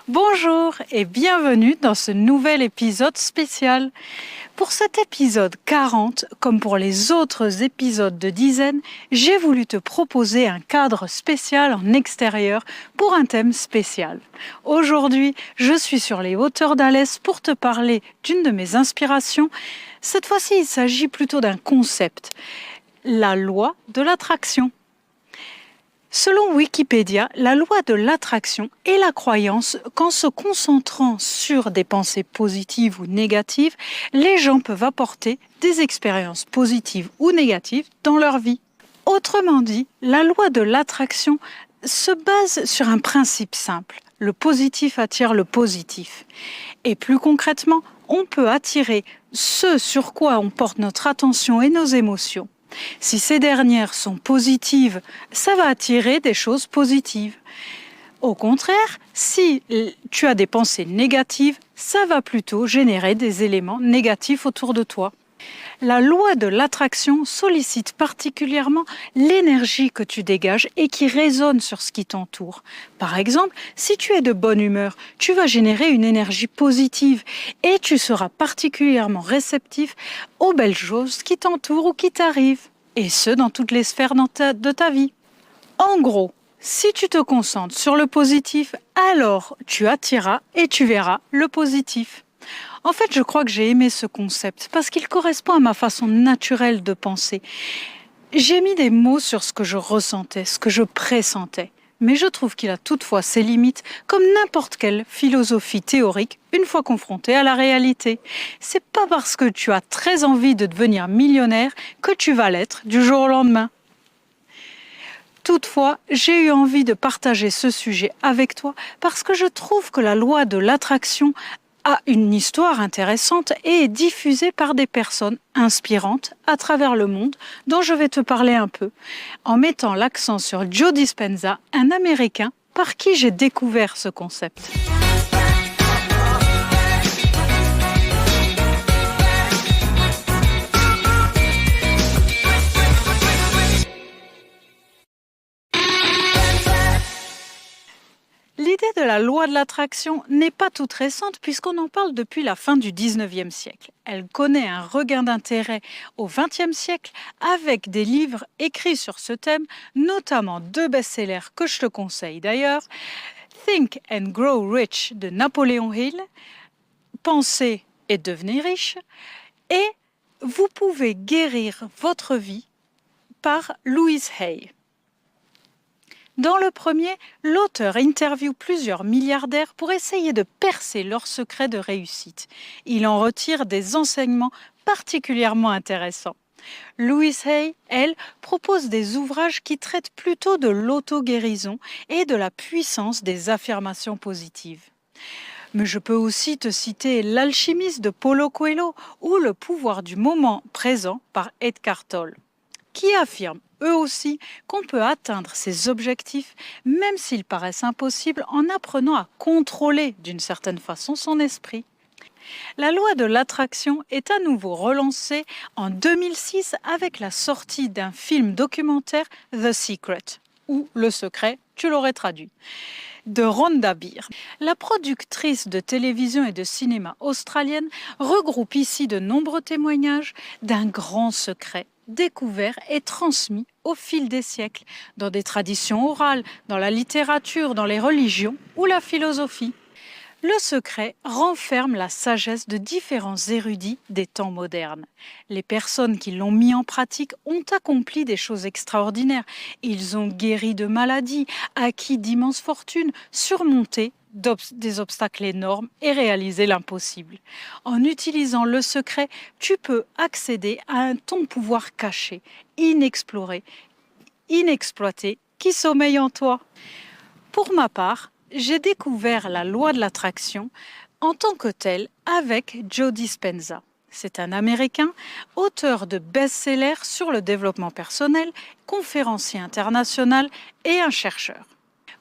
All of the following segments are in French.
Bonjour et bienvenue dans ce nouvel épisode spécial. Pour cet épisode 40, comme pour les autres épisodes de dizaines, j'ai voulu te proposer un cadre spécial en extérieur pour un thème spécial. Aujourd'hui, je suis sur les hauteurs d'Alès pour te parler d'une de mes inspirations. Cette fois-ci, il s'agit plutôt d'un concept, la loi de l'attraction. Selon Wikipédia, la loi de l'attraction est la croyance qu'en se concentrant sur des pensées positives ou négatives, les gens peuvent apporter des expériences positives ou négatives dans leur vie. Autrement dit, la loi de l'attraction se base sur un principe simple. Le positif attire le positif. Et plus concrètement, on peut attirer ce sur quoi on porte notre attention et nos émotions. Si ces dernières sont positives, ça va attirer des choses positives. Au contraire, si tu as des pensées négatives, ça va plutôt générer des éléments négatifs autour de toi. La loi de l'attraction sollicite particulièrement l'énergie que tu dégages et qui résonne sur ce qui t'entoure. Par exemple, si tu es de bonne humeur, tu vas générer une énergie positive et tu seras particulièrement réceptif aux belles choses qui t'entourent ou qui t'arrivent, et ce, dans toutes les sphères de ta vie. En gros, si tu te concentres sur le positif, alors tu attireras et tu verras le positif. En fait, je crois que j'ai aimé ce concept parce qu'il correspond à ma façon naturelle de penser. J'ai mis des mots sur ce que je ressentais, ce que je pressentais. Mais je trouve qu'il a toutefois ses limites, comme n'importe quelle philosophie théorique, une fois confrontée à la réalité. C'est pas parce que tu as très envie de devenir millionnaire que tu vas l'être du jour au lendemain. Toutefois, j'ai eu envie de partager ce sujet avec toi parce que je trouve que la loi de l'attraction a une histoire intéressante et est diffusée par des personnes inspirantes à travers le monde dont je vais te parler un peu, en mettant l'accent sur Joe Dispenza, un Américain par qui j'ai découvert ce concept. L'idée de la loi de l'attraction n'est pas toute récente puisqu'on en parle depuis la fin du 19e siècle. Elle connaît un regain d'intérêt au 20e siècle avec des livres écrits sur ce thème, notamment deux best-sellers que je te conseille d'ailleurs, Think and Grow Rich de Napoléon Hill, Pensez et devenez riche, et Vous pouvez guérir votre vie par Louise Hay. Dans le premier, l'auteur interviewe plusieurs milliardaires pour essayer de percer leurs secrets de réussite. Il en retire des enseignements particulièrement intéressants. Louise Hay, elle, propose des ouvrages qui traitent plutôt de l'auto-guérison et de la puissance des affirmations positives. Mais je peux aussi te citer L'alchimiste de Paulo Coelho ou Le pouvoir du moment présent par Eckhart Tolle, qui affirment eux aussi qu'on peut atteindre ses objectifs même s'ils paraissent impossibles en apprenant à contrôler d'une certaine façon son esprit. La loi de l'attraction est à nouveau relancée en 2006 avec la sortie d'un film documentaire The Secret, ou Le Secret, tu l'aurais traduit, de Rhonda Byrne. La productrice de télévision et de cinéma australienne regroupe ici de nombreux témoignages d'un grand secret découvert et transmis au fil des siècles, dans des traditions orales, dans la littérature, dans les religions ou la philosophie. Le secret renferme la sagesse de différents érudits des temps modernes. Les personnes qui l'ont mis en pratique ont accompli des choses extraordinaires. Ils ont guéri de maladies, acquis d'immenses fortunes, surmonté des obstacles énormes et réalisé l'impossible. En utilisant le secret, tu peux accéder à ton pouvoir caché, inexploré, inexploité, qui sommeille en toi. Pour ma part, j'ai découvert la loi de l'attraction en tant que telle avec Joe Dispenza. C'est un Américain, auteur de best-sellers sur le développement personnel, conférencier international et un chercheur.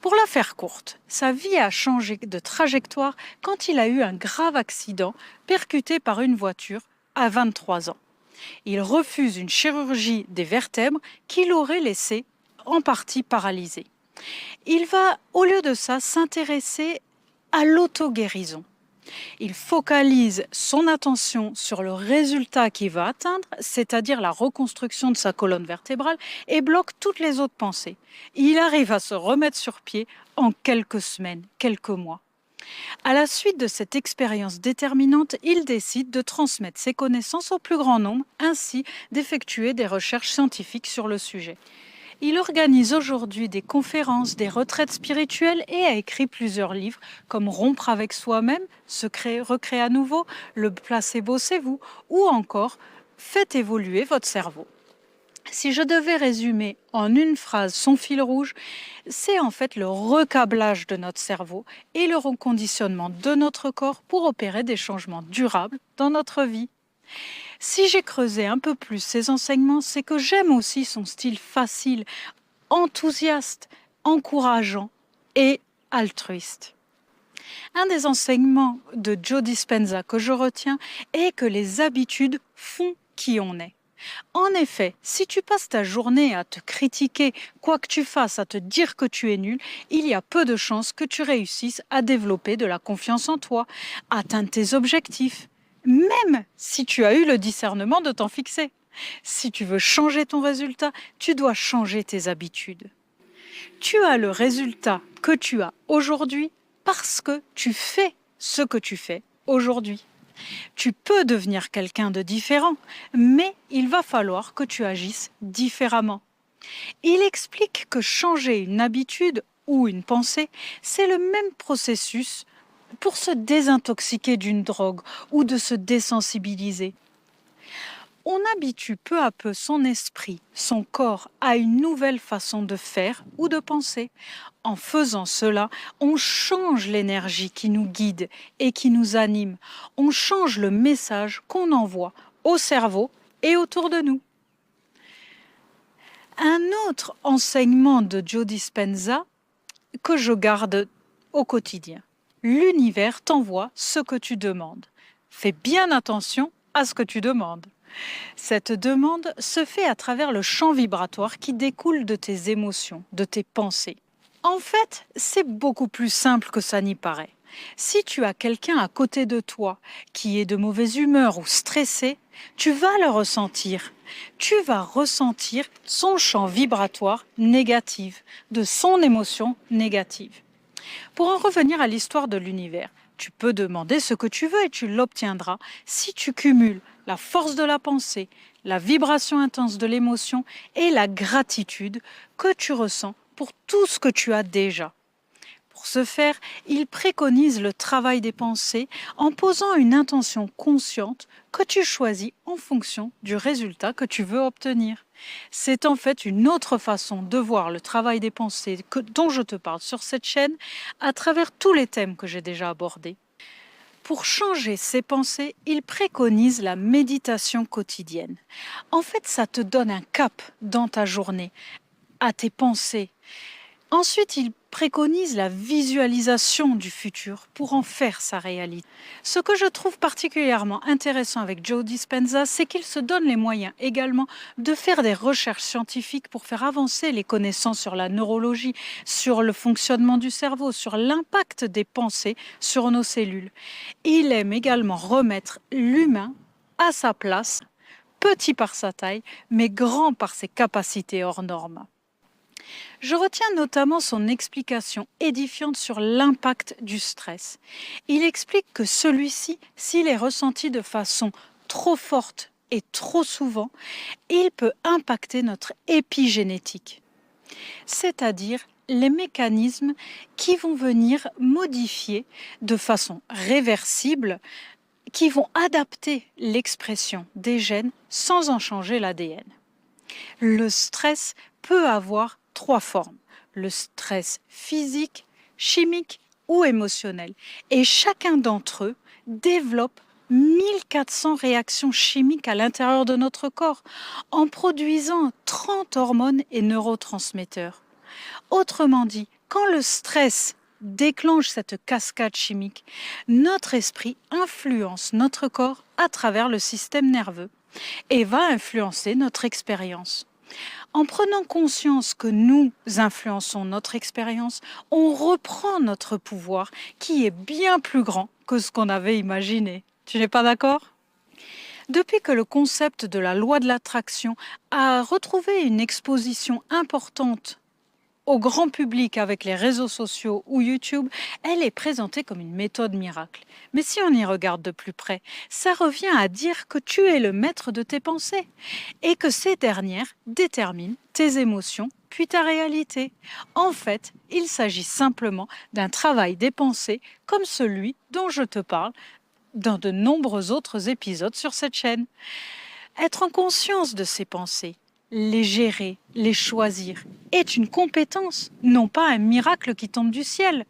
Pour la faire courte, sa vie a changé de trajectoire quand il a eu un grave accident percuté par une voiture à 23 ans. Il refuse une chirurgie des vertèbres qui l'aurait laissé en partie paralysé. Il va, au lieu de ça, s'intéresser à l'auto-guérison. Il focalise son attention sur le résultat qu'il va atteindre, c'est-à-dire la reconstruction de sa colonne vertébrale, et bloque toutes les autres pensées. Il arrive à se remettre sur pied en quelques semaines, quelques mois. À la suite de cette expérience déterminante, il décide de transmettre ses connaissances au plus grand nombre, ainsi d'effectuer des recherches scientifiques sur le sujet. Il organise aujourd'hui des conférences, des retraites spirituelles et a écrit plusieurs livres comme Rompre avec soi-même, Se créer, recréer à nouveau, Le placebo c'est vous ou encore Faites évoluer votre cerveau. Si je devais résumer en une phrase son fil rouge, c'est en fait le recablage de notre cerveau et le reconditionnement de notre corps pour opérer des changements durables dans notre vie. Si j'ai creusé un peu plus ses enseignements, c'est que j'aime aussi son style facile, enthousiaste, encourageant et altruiste. Un des enseignements de Joe Dispenza que je retiens est que les habitudes font qui on est. En effet, si tu passes ta journée à te critiquer, quoi que tu fasses, à te dire que tu es nul, il y a peu de chances que tu réussisses à développer de la confiance en toi, à atteindre tes objectifs, même si tu as eu le discernement de t'en fixer. Si tu veux changer ton résultat, tu dois changer tes habitudes. Tu as le résultat que tu as aujourd'hui parce que tu fais ce que tu fais aujourd'hui. Tu peux devenir quelqu'un de différent, mais il va falloir que tu agisses différemment. Il explique que changer une habitude ou une pensée, c'est le même processus pour se désintoxiquer d'une drogue ou de se désensibiliser. On habitue peu à peu son esprit, son corps à une nouvelle façon de faire ou de penser. En faisant cela, on change l'énergie qui nous guide et qui nous anime. On change le message qu'on envoie au cerveau et autour de nous. Un autre enseignement de Joe Dispenza que je garde au quotidien. L'univers t'envoie ce que tu demandes. Fais bien attention à ce que tu demandes. Cette demande se fait à travers le champ vibratoire qui découle de tes émotions, de tes pensées. En fait, c'est beaucoup plus simple que ça n'y paraît. Si tu as quelqu'un à côté de toi qui est de mauvaise humeur ou stressé, tu vas le ressentir. Tu vas ressentir son champ vibratoire négatif, de son émotion négative. Pour en revenir à l'histoire de l'univers, tu peux demander ce que tu veux et tu l'obtiendras si tu cumules la force de la pensée, la vibration intense de l'émotion et la gratitude que tu ressens pour tout ce que tu as déjà. Pour ce faire, il préconise le travail des pensées en posant une intention consciente que tu choisis en fonction du résultat que tu veux obtenir. C'est en fait une autre façon de voir le travail des pensées dont je te parle sur cette chaîne à travers tous les thèmes que j'ai déjà abordés. Pour changer ses pensées, il préconise la méditation quotidienne. En fait, ça te donne un cap dans ta journée, à tes pensées. Ensuite, il préconise la visualisation du futur pour en faire sa réalité. Ce que je trouve particulièrement intéressant avec Joe Dispenza, c'est qu'il se donne les moyens également de faire des recherches scientifiques pour faire avancer les connaissances sur la neurologie, sur le fonctionnement du cerveau, sur l'impact des pensées sur nos cellules. Il aime également remettre l'humain à sa place, petit par sa taille, mais grand par ses capacités hors normes. Je retiens notamment son explication édifiante sur l'impact du stress. Il explique que celui-ci, s'il est ressenti de façon trop forte et trop souvent, il peut impacter notre épigénétique, c'est-à-dire les mécanismes qui vont venir modifier de façon réversible, qui vont adapter l'expression des gènes sans en changer l'ADN. Le stress peut avoir 3 formes, le stress physique, chimique ou émotionnel. Et chacun d'entre eux développe 1400 réactions chimiques à l'intérieur de notre corps, en produisant 30 hormones et neurotransmetteurs. Autrement dit, quand le stress déclenche cette cascade chimique, notre esprit influence notre corps à travers le système nerveux et va influencer notre expérience. En prenant conscience que nous influençons notre expérience, on reprend notre pouvoir qui est bien plus grand que ce qu'on avait imaginé. Tu n'es pas d'accord? Depuis que le concept de la loi de l'attraction a retrouvé une exposition importante au grand public avec les réseaux sociaux ou YouTube, elle est présentée comme une méthode miracle. Mais si on y regarde de plus près, ça revient à dire que tu es le maître de tes pensées et que ces dernières déterminent tes émotions puis ta réalité. En fait, il s'agit simplement d'un travail des pensées comme celui dont je te parle dans de nombreux autres épisodes sur cette chaîne. Être en conscience de ses pensées, les gérer, les choisir, est une compétence, non pas un miracle qui tombe du ciel.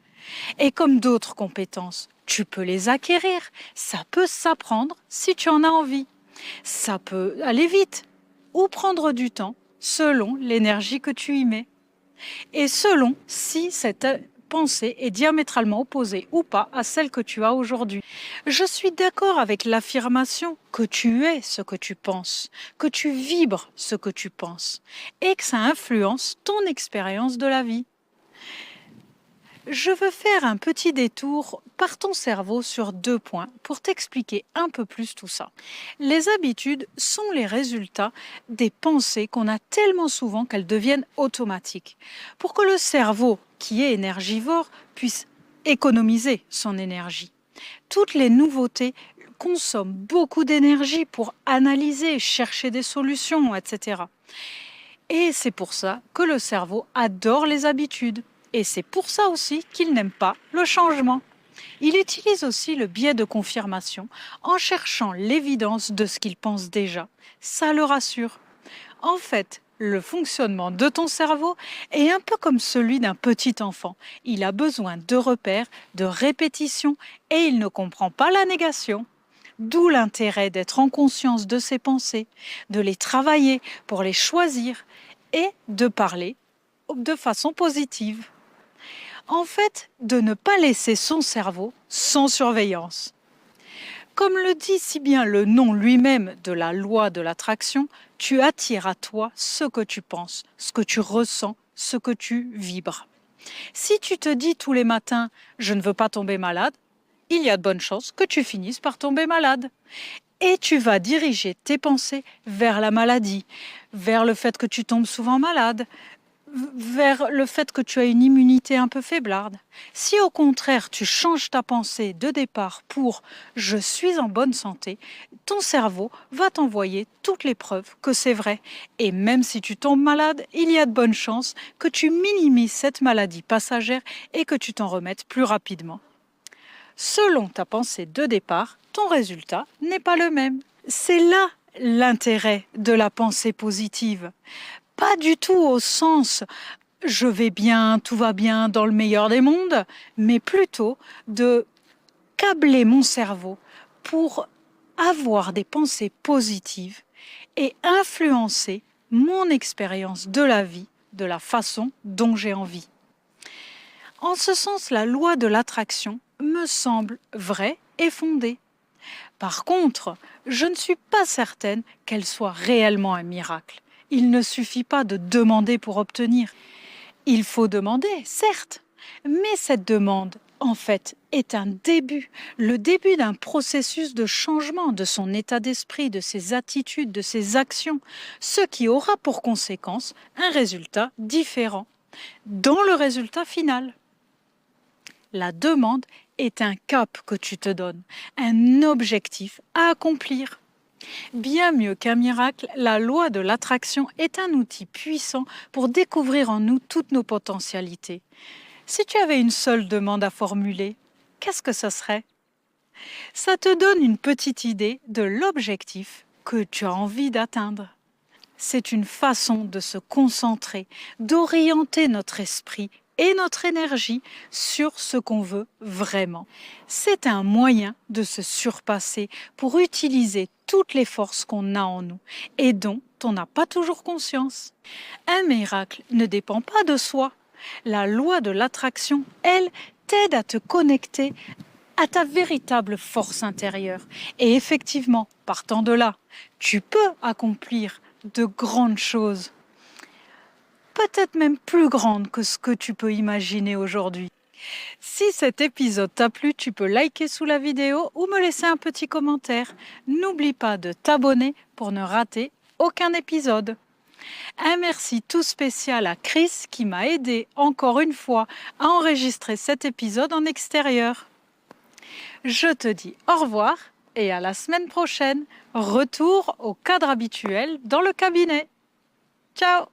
Et comme d'autres compétences, tu peux les acquérir, ça peut s'apprendre si tu en as envie. Ça peut aller vite ou prendre du temps selon l'énergie que tu y mets et selon si cette pensée est diamétralement opposée ou pas à celle que tu as aujourd'hui. Je suis d'accord avec l'affirmation que tu es ce que tu penses, que tu vibres ce que tu penses et que ça influence ton expérience de la vie. Je veux faire un petit détour par ton cerveau sur 2 points pour t'expliquer un peu plus tout ça. Les habitudes sont les résultats des pensées qu'on a tellement souvent qu'elles deviennent automatiques. Pour que le cerveau, qui est énergivore, puisse économiser son énergie. Toutes les nouveautés consomment beaucoup d'énergie pour analyser, chercher des solutions, etc. Et c'est pour ça que le cerveau adore les habitudes. Et c'est pour ça aussi qu'il n'aime pas le changement. Il utilise aussi le biais de confirmation en cherchant l'évidence de ce qu'il pense déjà. Ça le rassure. En fait, le fonctionnement de ton cerveau est un peu comme celui d'un petit enfant. Il a besoin de repères, de répétitions et il ne comprend pas la négation. D'où l'intérêt d'être en conscience de ses pensées, de les travailler pour les choisir et de parler de façon positive. En fait, de ne pas laisser son cerveau sans surveillance. Comme le dit si bien le nom lui-même de la loi de l'attraction, tu attires à toi ce que tu penses, ce que tu ressens, ce que tu vibres. Si tu te dis tous les matins « je ne veux pas tomber malade », il y a de bonnes chances que tu finisses par tomber malade. Et tu vas diriger tes pensées vers la maladie, vers le fait que tu tombes souvent malade, vers le fait que tu as une immunité un peu faiblarde. Si au contraire tu changes ta pensée de départ pour je suis en bonne santé, ton cerveau va t'envoyer toutes les preuves que c'est vrai. Et même si tu tombes malade, il y a de bonnes chances que tu minimises cette maladie passagère et que tu t'en remettes plus rapidement. Selon ta pensée de départ, ton résultat n'est pas le même. C'est là l'intérêt de la pensée positive. Pas du tout au sens je vais bien, tout va bien dans le meilleur des mondes, mais plutôt de câbler mon cerveau pour avoir des pensées positives et influencer mon expérience de la vie de la façon dont j'ai envie. En ce sens, la loi de l'attraction me semble vraie et fondée. Par contre, je ne suis pas certaine qu'elle soit réellement un miracle. Il ne suffit pas de demander pour obtenir. Il faut demander, certes, mais cette demande, en fait, est un début, le début d'un processus de changement de son état d'esprit, de ses attitudes, de ses actions, ce qui aura pour conséquence un résultat différent dans le résultat final. La demande est un cap que tu te donnes, un objectif à accomplir. Bien mieux qu'un miracle, la loi de l'attraction est un outil puissant pour découvrir en nous toutes nos potentialités. Si tu avais une seule demande à formuler, qu'est-ce que ce serait? Ça te donne une petite idée de l'objectif que tu as envie d'atteindre. C'est une façon de se concentrer, d'orienter notre esprit et notre énergie sur ce qu'on veut vraiment. C'est un moyen de se surpasser pour utiliser toutes les forces qu'on a en nous et dont on n'a pas toujours conscience. Un miracle ne dépend pas de soi. La loi de l'attraction, elle, t'aide à te connecter à ta véritable force intérieure. Et effectivement, partant de là, tu peux accomplir de grandes choses. peut-être même plus grande que ce que tu peux imaginer aujourd'hui. Si cet épisode t'a plu, tu peux liker sous la vidéo ou me laisser un petit commentaire. N'oublie pas de t'abonner pour ne rater aucun épisode. Un merci tout spécial à Chris qui m'a aidé encore une fois à enregistrer cet épisode en extérieur. Je te dis au revoir et à la semaine prochaine. Retour au cadre habituel dans le cabinet. Ciao!